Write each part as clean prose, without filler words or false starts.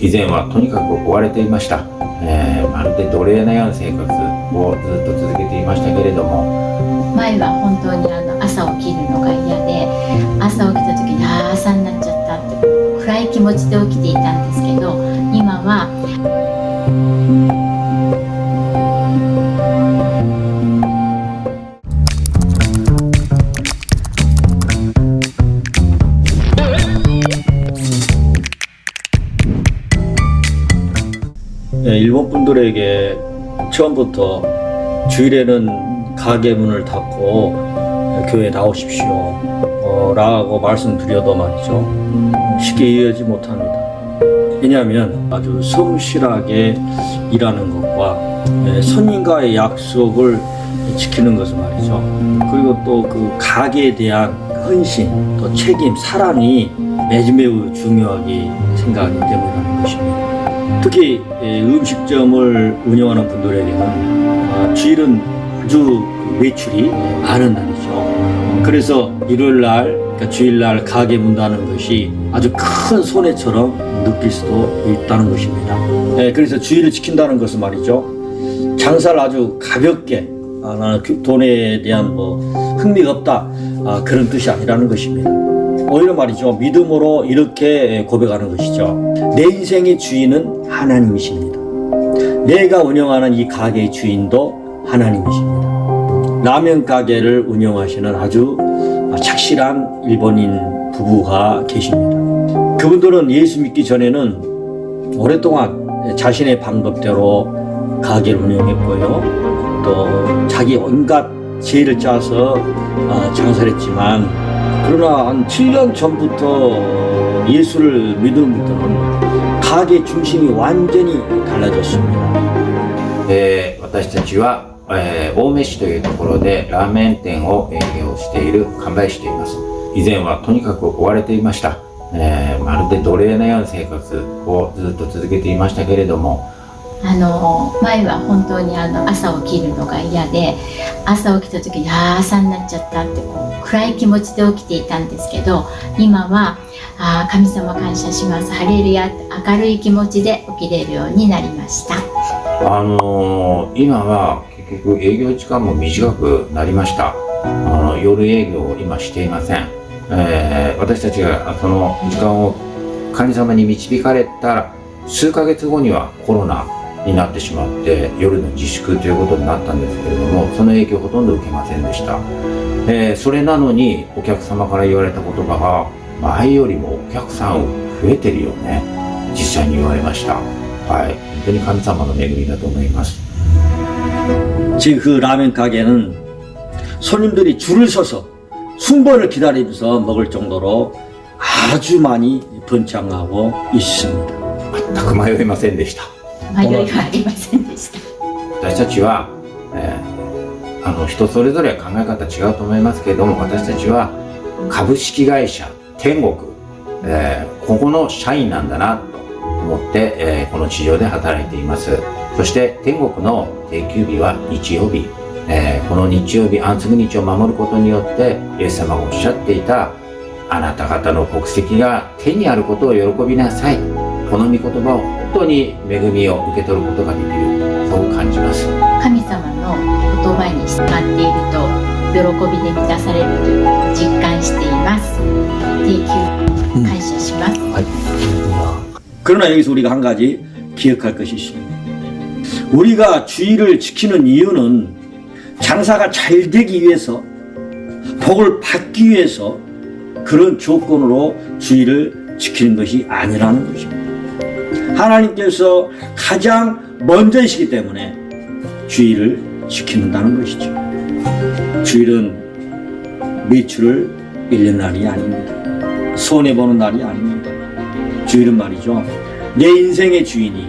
以前はとにかく追われていました。まるで奴隷のような生活をずっと続けていましたけれども、前は本当に朝起きるのが嫌で、朝起きた時に朝になっちゃったって暗い気持ちで起きていたんですけど、今は일본 분들에게 처음부터 주일에는 가게 문을 닫고 교회에 나오십시오 라고 말씀드려도 말이죠, 쉽게 이해하지 못합니다. 왜냐하면 아주 성실하게 일하는 것과 선인과의 약속을 지키는 것은 말이죠, 그리고 또 그 가게에 대한 헌신, 또 책임, 사랑이 매우 중요하게 생각이 되는 것입니다. 특히 음식점을 운영하는 분들에게는 주일은 아주 매출이 많은 날이죠. 그래서 일요일날, 그러니까 주일날 가게 문 닫는 것이 아주 큰 손해처럼 느낄 수도 있다는 것입니다. 그래서 주일을 지킨다는 것은 말이죠, 장사를 아주 가볍게, 돈에 대한 흥미가 없다, 그런 뜻이 아니라는 것입니다. 오히려 말이죠, 믿음으로 이렇게 고백하는 것이죠. 내 인생의 주인은 하나님이십니다. 내가 운영하는 이 가게의 주인도 하나님이십니다. 라면 가게를 운영하시는 아주 착실한 일본인 부부가 계십니다. 그분들은 예수 믿기 전에는 오랫동안 자신의 방법대로 가게를 운영했고요, 또 자기 온갖 죄를 짜서 장사를 했지만, 그러나 한 7년 전부터 예수를 믿음부터는 가게 중심이 완전히 달라졌습니다. 私たちは、青梅市というところでラーメン店を営業している看売師でいます。以前はとにかく追われていました。まるで奴隷のような生活をずっと続けていましたけれども、前は本当に朝起きるのが嫌で、朝起きた時に朝になっちゃったって暗い気持ちで起きていたんですけど、今は神様感謝します、ハレルヤ、明るい気持ちで起きれるようになりました。今は結局営業時間も短くなりました。夜営業を今していません。私たちがその時間を神様に導かれたら、数ヶ月後にはコロナになってしまって夜の自粛ということになったんですけれども、その影響ほとんど受けませんでした。それなのにお客様から言われた言葉が、前よりもお客さん増えてるよね、実際に言われました。はい、本当に神様の恵みだと思います。 지금 그 라면 가게는 손님들이 줄을 서서 순번을 기다리면서 먹을 정도로 아주 많이 번창하고 있습니다. 全く迷いませんでした。迷いはありませんでした。私たちは、人それぞれ考え方違うと思いますけれども、私たちは株式会社天国、ここの社員なんだなと思って、この地上で働いています。そして天国の定休日は日曜日、この日曜日、安息日を守ることによってイエス様がおっしゃっていた、あなた方の国籍が手にあることを喜びなさい、この御言葉を本当に恵みを受け取ることができる、そう感じます。神様の言葉に従っていると喜びで満たされるということを実感しています。定休感謝します。그러나 여기서 우리가 한 가지 기억할 것이 있습니다. 우리가 주일을 지키는 이유는 장사가 잘 되기 위해서, 복을 받기 위해서 그런 조건으로 주일을 지키는 것이 아니라는 것입니다. 하나님께서 가장 먼저이시기 때문에 주일을 지킨다는 것이죠. 주일은 매출을 잃는 날이 아닙니다. 손해보는 날이 아닙니다. 주일은 말이죠, 내 인생의 주인이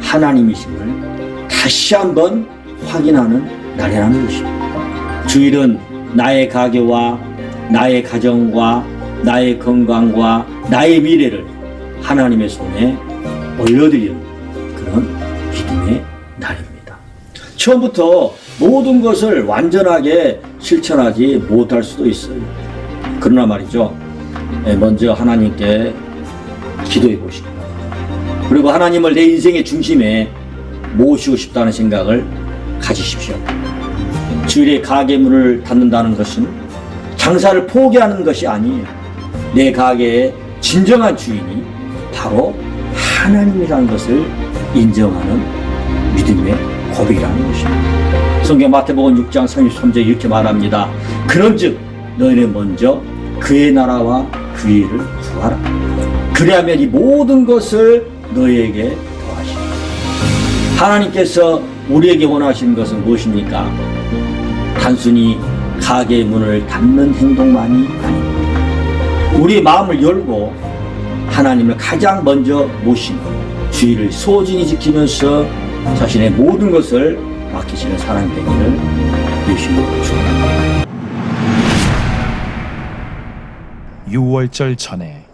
하나님이심을 다시 한번 확인하는 날이라는 것입니다. 주일은 나의 가게와 나의 가정과 나의 건강과 나의 미래를 하나님의 손에 올려드리는 그런 믿음의 날입니다. 처음부터 모든 것을 완전하게 실천하지 못할 수도 있어요. 그러나 말이죠, 먼저 하나님께 기도해 보시기 바랍니다. 그리고 하나님을 내 인생의 중심에 모시고 싶다는 생각을 가지십시오. 주일에 가게 문을 닫는다는 것은 장사를 포기하는 것이 아니에요. 내 가게의 진정한 주인이 바로 하나님이라는 것을 인정하는 믿음의 고백이라는 것입니다. 성경 마태복음 6장 33절에 이렇게 말합니다. 그런즉 너희는 먼저 그의 나라와 그의 일을 구하라. 그리하면 이 모든 것을 너희에게 더하시리라. 하나님께서 우리에게 원하시는 것은 무엇입니까? 단순히 가게의 문을 닫는 행동만이 아닙니다. 우리의 마음을 열고 하나님을 가장 먼저 모시고 주의를 소중히 지키면서 자신의 모든 것을 맡기시는 사람이 되기를 예수님으로 축원합니다. 6월절 전에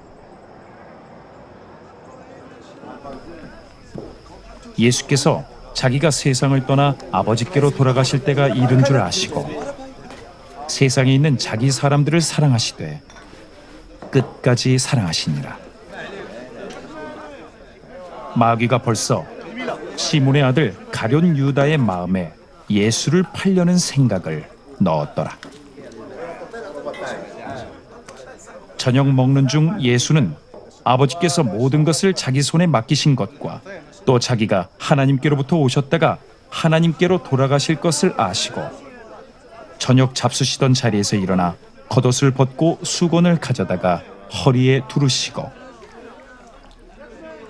예수께서 자기가 세상을 떠나 아버지께로 돌아가실 때가 이른 줄 아시고 세상에 있는 자기 사람들을 사랑하시되 끝까지 사랑하시니라. 마귀가 벌써 시몬의 아들 가룟 유다의 마음에 예수를 팔려는 생각을 넣었더라. 저녁 먹는 중 예수는 아버지께서 모든 것을 자기 손에 맡기신 것과 또 자기가 하나님께로부터 오셨다가 하나님께로 돌아가실 것을 아시고 저녁 잡수시던 자리에서 일어나 겉옷을 벗고 수건을 가져다가 허리에 두르시고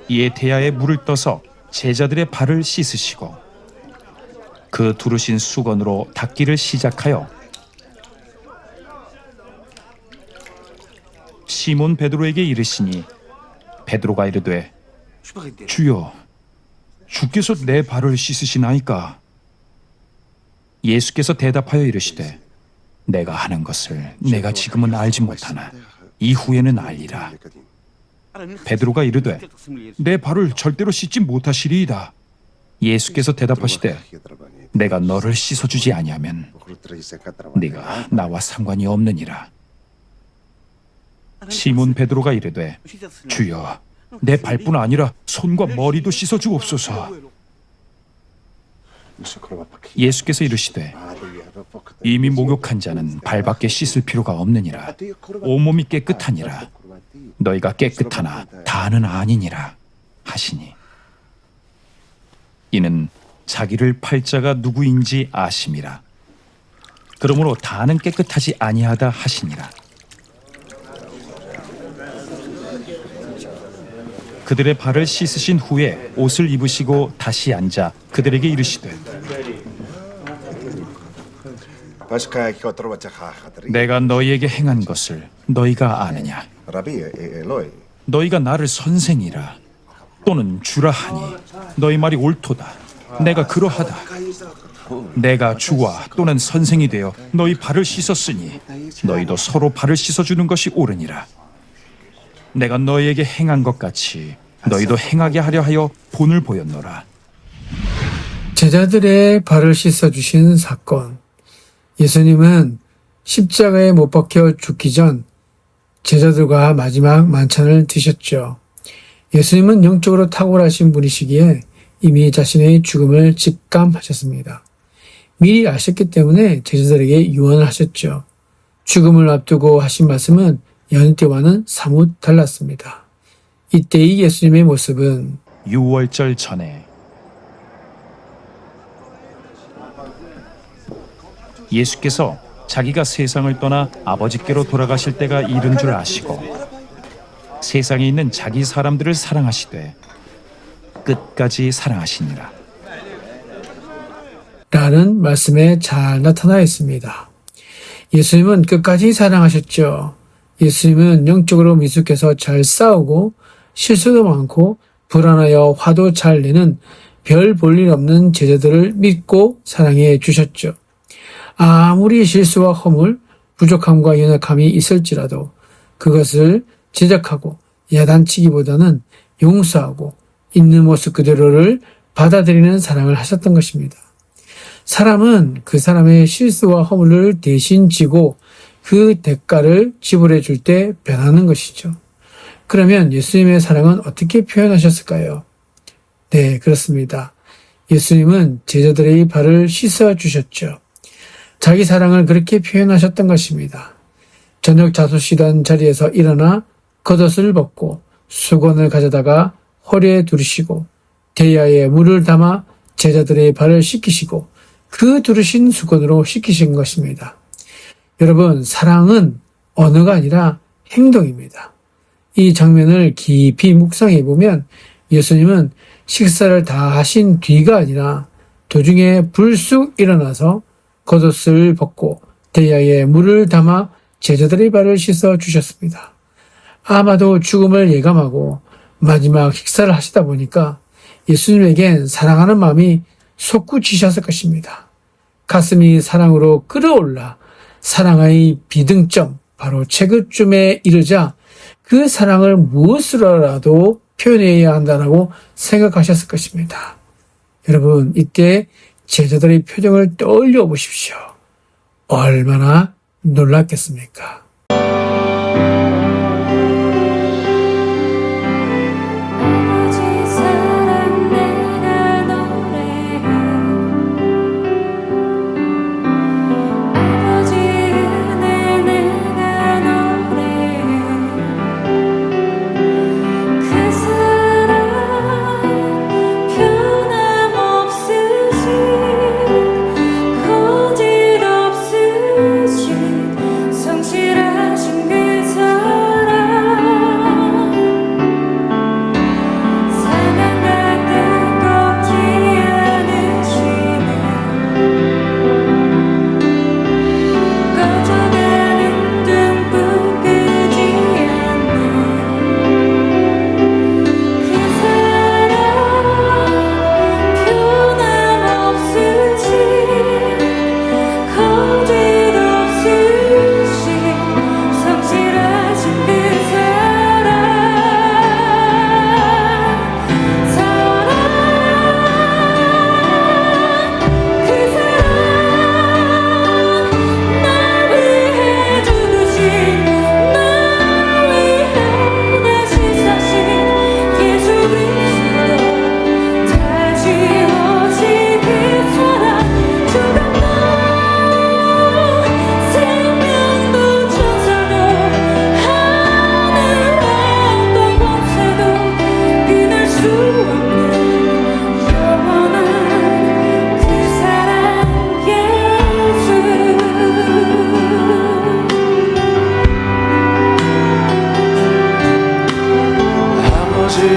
이에 대야에 물을 떠서 제자들의 발을 씻으시고 그 두르신 수건으로 닦기를 시작하여 시몬 베드로에게 이르시니 베드로가 이르되 주여 주께서 내 발을 씻으시나이까? 예수께서 대답하여 이르시되 내가 하는 것을 내가 지금은 알지 못하나 이후에는 알리라. 베드로가 이르되 내 발을 절대로 씻지 못하시리이다. 예수께서 대답하시되 내가 너를 씻어주지 아니하면 네가 나와 상관이 없느니라. 시몬 베드로가 이르되 주여 내 발뿐 아니라 손과 머리도 씻어주옵소서. 예수께서 이르시되 이미 목욕한 자는 발밖에 씻을 필요가 없느니라. 온몸이 깨끗하니라. 너희가 깨끗하나 다는 아니니라 하시니 이는 자기를 팔 자가 누구인지 아심이라. 그러므로 다는 깨끗하지 아니하다 하시니라. 그들의 발을 씻으신 후에 옷을 입으시고 다시 앉아 그들에게 이르시되 내가 너희에게 행한 것을 너희가 아느냐? 너희가 나를 선생이라 또는 주라 하니 너희 말이 옳도다. 내가 그러하다. 내가 주와 또는 선생이 되어 너희 발을 씻었으니 너희도 서로 발을 씻어주는 것이 옳으니라. 내가 너희에게 행한 것 같이 너희도 행하게 하려 하여 본을 보였노라. 제자들의 발을 씻어주신 사건. 예수님은 십자가에 못 박혀 죽기 전 제자들과 마지막 만찬을 드셨죠. 예수님은 영적으로 탁월하신 분이시기에 이미 자신의 죽음을 직감하셨습니다. 미리 아셨기 때문에 제자들에게 유언을 하셨죠. 죽음을 앞두고 하신 말씀은 여느 때와는 사뭇 달랐습니다. 이때의 예수님의 모습은 6월절 전에 예수께서 자기가 세상을 떠나 아버지께로 돌아가실 때가 이른 줄 아시고 세상에 있는 자기 사람들을 사랑하시되 끝까지 사랑하시니라. 라는 말씀에 잘 나타나 있습니다. 예수님은 끝까지 사랑하셨죠. 예수님은 영적으로 미숙해서 잘 싸우고 실수도 많고 불안하여 화도 잘 내는 별 볼 일 없는 제자들을 믿고 사랑해 주셨죠. 아무리 실수와 허물, 부족함과 연약함이 있을지라도 그것을 지적하고 야단치기보다는 용서하고 있는 모습 그대로를 받아들이는 사랑을 하셨던 것입니다. 사람은 그 사람의 실수와 허물을 대신 지고 그 대가를 지불해 줄 때 변하는 것이죠. 그러면 예수님의 사랑은 어떻게 표현하셨을까요? 네, 그렇습니다. 예수님은 제자들의 발을 씻어 주셨죠. 자기 사랑을 그렇게 표현하셨던 것입니다. 저녁 자수시던 자리에서 일어나 겉옷을 벗고 수건을 가져다가 허리에 두르시고 대야에 물을 담아 제자들의 발을 씻기시고 그 두르신 수건으로 씻기신 것입니다. 여러분, 사랑은 언어가 아니라 행동입니다. 이 장면을 깊이 묵상해 보면 예수님은 식사를 다 하신 뒤가 아니라 도중에 불쑥 일어나서 겉옷을 벗고 대야에 물을 담아 제자들의 발을 씻어 주셨습니다. 아마도 죽음을 예감하고 마지막 식사를 하시다 보니까 예수님에겐 사랑하는 마음이 솟구치셨을 것입니다. 가슴이 사랑으로 끓어올라 사랑의 비등점, 바로 체급쯤에 이르자 그 사랑을 무엇으로라도 표현해야 한다라고 생각하셨을 것입니다. 여러분, 이때 제자들의 표정을 떠올려 보십시오. 얼마나 놀랐겠습니까?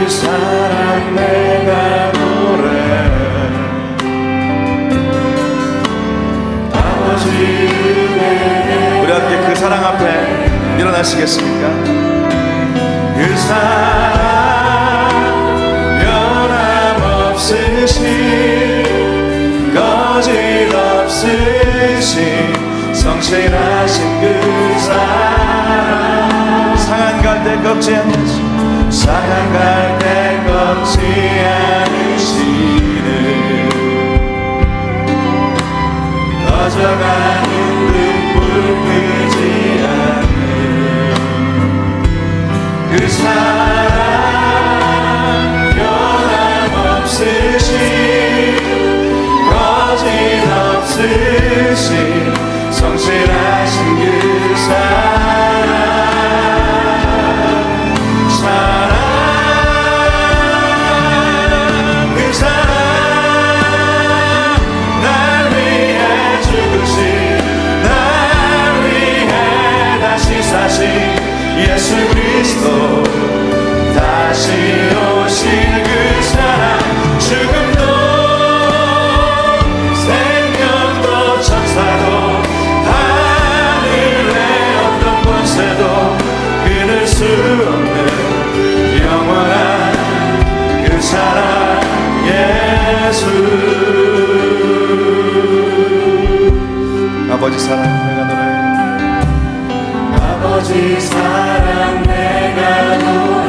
사랑 내가 노래 아버지 은혜 우리 함께 그 사랑 앞에 일어나시겠습니까? 그 사랑 변함없으신 거짓없으신 성실하신 그 사랑 상한 갈대 꺾지 않으신 상한 갈대 꺾지 않으시는 꺼져가는 등불 끄지 않는 그 사랑 변함없으신 거짓없으신 성실하신 그 사랑 예수 그리스도 다시 오신 그 사랑 죽음도 생명도 천사도 하늘의 어떤 권세도 끊을 수 없는 영원한 그 사랑 예수 아버지 사랑 내가 노래 아버지 사랑 내가 노래